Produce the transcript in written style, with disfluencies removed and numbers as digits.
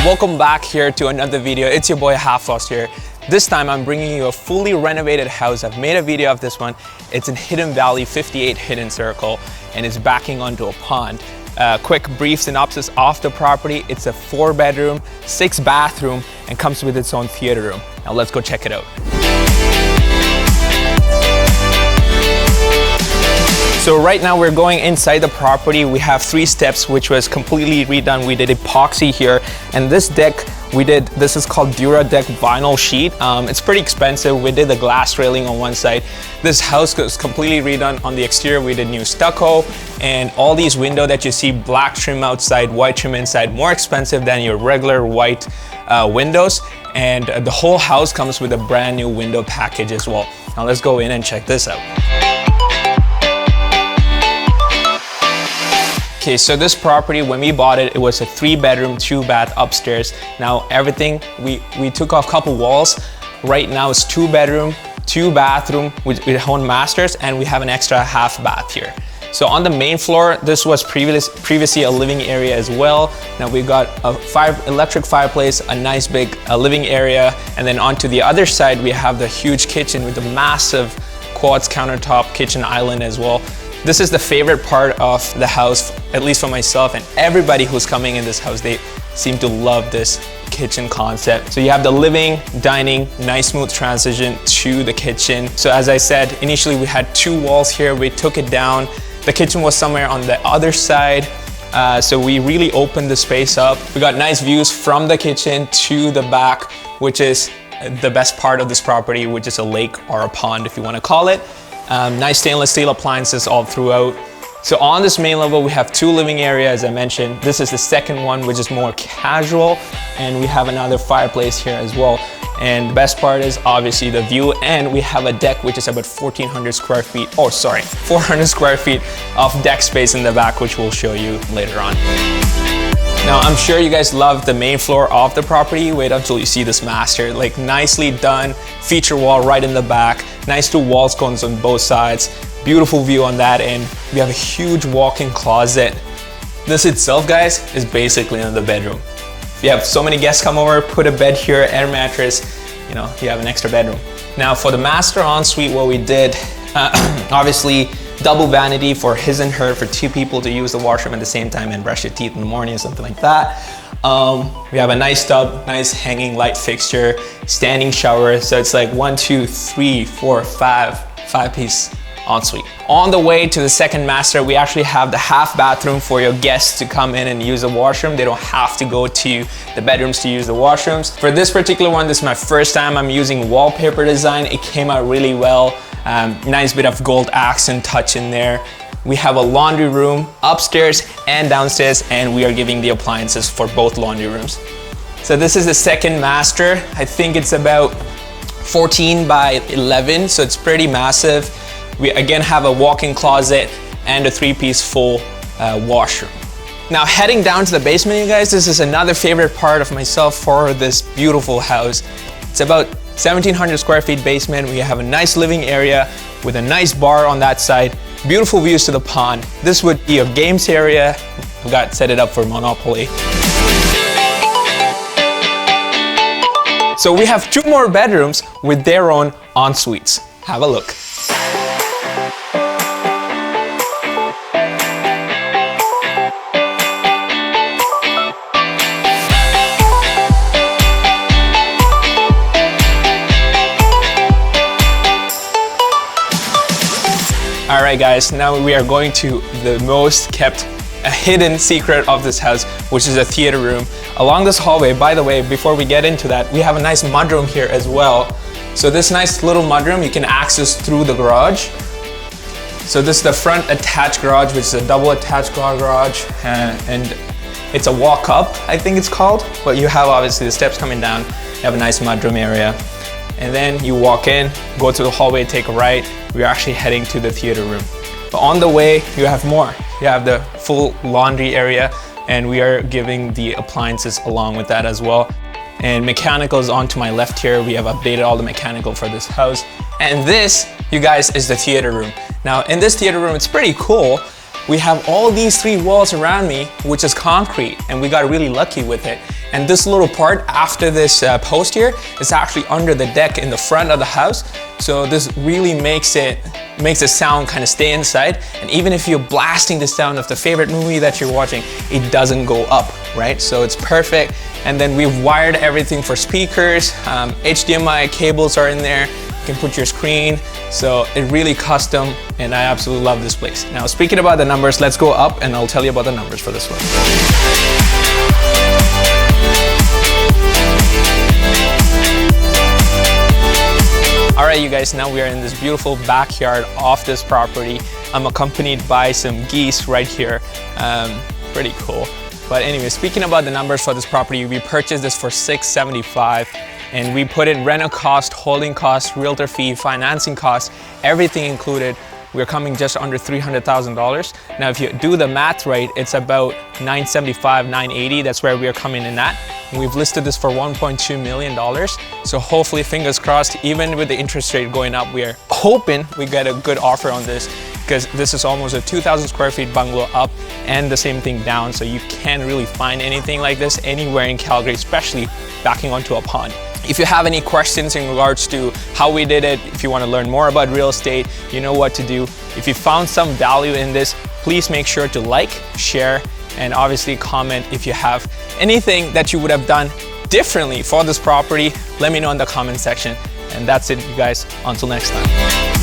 Welcome back here to another video. It's your boy Half Lost here. This time I'm bringing you a fully renovated house. I've made a video of this one. It's in Hidden Valley, 58 Hidden Circle, and it's backing onto a pond. Quick brief synopsis of the property. It's a 4-bedroom, 6-bathroom, and comes with its own theater room. Now let's go check it out. So right now we're going inside the property. We have 3 steps, which was completely redone. We did epoxy here, and this deck this is called Dura Deck vinyl sheet. It's pretty expensive. We did the glass railing on one side. This house was completely redone on the exterior. We did new stucco, and all these windows that you see, black trim outside, white trim inside, more expensive than your regular white windows. And the whole house comes with a brand new window package as well. Now let's go in and check this out. Okay, so this property, when we bought it, it was a 3-bedroom, 2-bath upstairs. Now everything, we took off a couple walls. Right now it's 2-bedroom, 2-bathroom with own masters, and we have an extra half bath here. So on the main floor, this was previously a living area as well. Now we've got a electric fireplace, a nice big living area, and then onto the other side, we have the huge kitchen with the massive quartz countertop kitchen island as well. This is the favorite part of the house, at least for myself and everybody who's coming in this house. They seem to love this kitchen concept. So you have the living, dining, nice smooth transition to the kitchen. So as I said, initially we had 2 walls here. We took it down. The kitchen was somewhere on the other side. So we really opened the space up. We got nice views from the kitchen to the back, which is the best part of this property, which is a lake or a pond, if you want to call it. Nice stainless steel appliances all throughout. So on this main level, we have 2 living areas, as I mentioned. This is the second one, which is more casual, and we have another fireplace here as well. And the best part is obviously the view, and we have a deck which is about 400 square feet of deck space in the back, which we'll show you later on. Now, I'm sure you guys love the main floor of the property. Wait until you see this master. Like, nicely done, feature wall right in the back, nice 2 wall sconces on both sides, beautiful view on that end. We have a huge walk-in closet. This itself, guys, is basically another bedroom. If you have so many guests come over, put a bed here, air mattress, you know, you have an extra bedroom. Now, for the master ensuite, what we did, obviously, double vanity for his and her, for 2 people to use the washroom at the same time and brush your teeth in the morning or something like that. We have a nice tub, nice hanging light fixture, standing shower. So it's like 1, 2, 3, 4, 5-piece ensuite. On the way to the second master, we actually have the half bathroom for your guests to come in and use the washroom. They don't have to go to the bedrooms to use the washrooms. For this particular one, this is my first time I'm using wallpaper design. It came out really well. Nice bit of gold accent touch in there. We have a laundry room upstairs and downstairs, and we are giving the appliances for both laundry rooms. So this is the second master. I think it's about 14 by 11, so it's pretty massive. We again have a walk-in closet and a 3-piece full washroom. Now, heading down to the basement, you guys, this is another favorite part of myself for this beautiful house. It's about 1,700 square feet basement. We have a nice living area with a nice bar on that side, beautiful views to the pond. This would be a games area. I've got set it up for Monopoly. So we have 2 more bedrooms with their own en-suites. Have a look. All right, guys, now we are going to the most kept hidden secret of this house, which is a theater room. Along this hallway, by the way, before we get into that, we have a nice mudroom here as well. So this nice little mudroom you can access through the garage. So this is the front attached garage, which is a double attached garage, and it's a walk up, I think it's called. But you have obviously the steps coming down. You have a nice mudroom area. And then you walk in, go to the hallway, take a right. We're actually heading to the theater room. But on the way, you have more. You have the full laundry area, and we are giving the appliances along with that as well. And mechanical is on to my left here. We have updated all the mechanical for this house. And this, you guys, is the theater room. Now, in this theater room, it's pretty cool. We have all these 3 walls around me, which is concrete, and we got really lucky with it. And this little part after this post here is actually under the deck in the front of the house. So this really makes the sound kind of stay inside. And even if you're blasting the sound of the favorite movie that you're watching, it doesn't go up, right? So it's perfect. And then we've wired everything for speakers. HDMI cables are in there. You can put your screen. So it really custom, and I absolutely love this place. Now, speaking about the numbers, let's go up and I'll tell you about the numbers for this one. All right, you guys, now we are in this beautiful backyard of this property. I'm accompanied by some geese right here. Pretty cool. But anyway, speaking about the numbers for this property, we purchased this for $675, and we put in rental cost, holding cost, realtor fee, financing cost, everything included. We're coming just under $300,000. Now, if you do the math right, it's about $975, $980. That's where we are coming in at. And we've listed this for $1.2 million. So hopefully, fingers crossed, even with the interest rate going up, we are hoping we get a good offer on this, because this is almost a 2,000 square feet bungalow up and the same thing down. So you can't really find anything like this anywhere in Calgary, especially backing onto a pond. If you have any questions in regards to how we did it, if you want to learn more about real estate, you know what to do. If you found some value in this, please make sure to like, share, and obviously comment if you have anything that you would have done differently for this property. Let me know in the comment section. And that's it, you guys. Until next time.